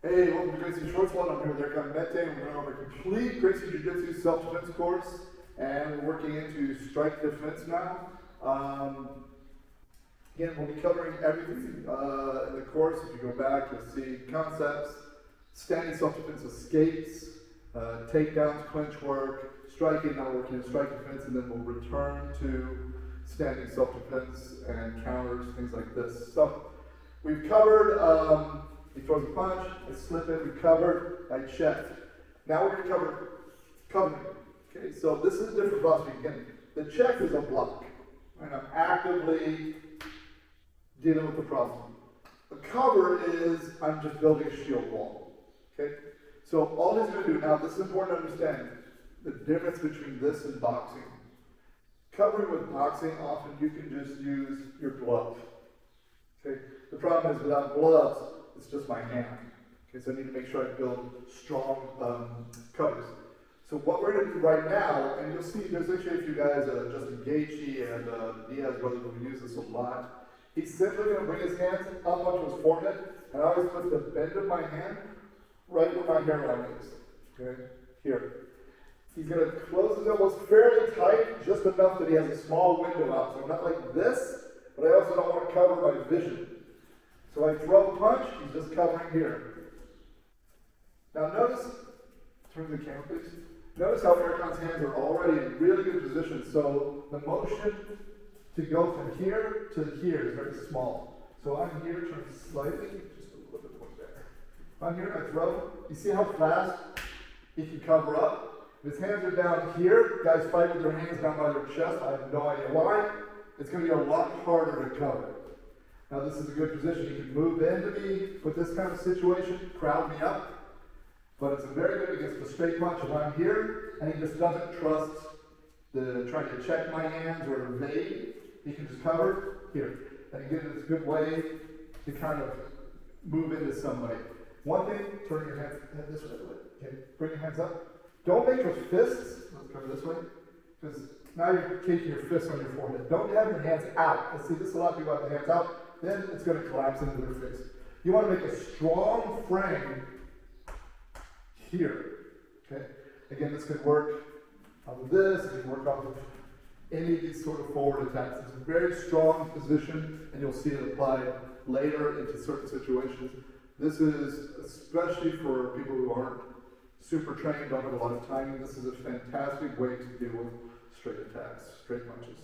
Hey, welcome to Gracie Schwarzwald. I'm here with Eric Mete. We're going over a complete Gracie Jiu-Jitsu Self-Defense Course, and we're working into strike defense now. Again, we'll be covering everything in the course. If you go back, you'll see concepts, standing self-defense escapes, takedowns, clinch work, striking. Now we're working in strike defense, and then we'll return to standing self-defense and counters, things like this. So we've covered. He throws a punch, I slip it, we covered, I checked. Now we're going to cover covering. Okay, so this is a different philosophy. Again, the check is a block, and I'm actively dealing with the problem. The cover is I'm just building a shield wall. Okay, so all he's going to do now, this is important to understand the difference between this and boxing. Covering with boxing, often you can just use your glove. Okay, the problem is without gloves, it's just my hand. Okay, so I need to make sure I build strong covers. So what we're going to do right now, and you'll see there's actually a few guys, Justin Gaethje and Diaz brothers will use this a lot. He's simply going to bring his hands up onto his forehead, and I always put the bend of my hand right where my hairline is. Okay, here. He's going to close his elbows fairly tight, just enough that he has a small window out. So not like this, but I also don't want to cover my vision. So I throw a punch, he's just covering here. Now notice, turn the camera please. Notice how Ericon's hands are already in really good position. So the motion to go from here to here is very small. So I'm here, turn slightly, just a little bit more there. I'm here, I throw. You see how fast he can cover up? If his hands are down here, guys fight with their hands down by their chest. I have no idea why. It's going to be a lot harder to cover. Now this is a good position. You can move into me with this kind of situation, crowd me up. But it's very good against the straight punch if I'm here, and he just doesn't trust the trying to check my hands or evade. He can just cover here. And again, it's a good way to kind of move into somebody. One thing, turn your head this way. Okay, bring your hands up. Don't make your fists, let's cover this way, because now you're taking your fists on your forehead. Don't have your hands out. I see this a lot of people have their hands out. Then it's going to collapse into their face. You want to make a strong frame here. Okay? Again, this could work off of this, it can work off of any of these sort of forward attacks. It's a very strong position, and you'll see it applied later into certain situations. This is, especially for people who aren't super trained, don't have a lot of timing, this is a fantastic way to deal with straight attacks, straight punches.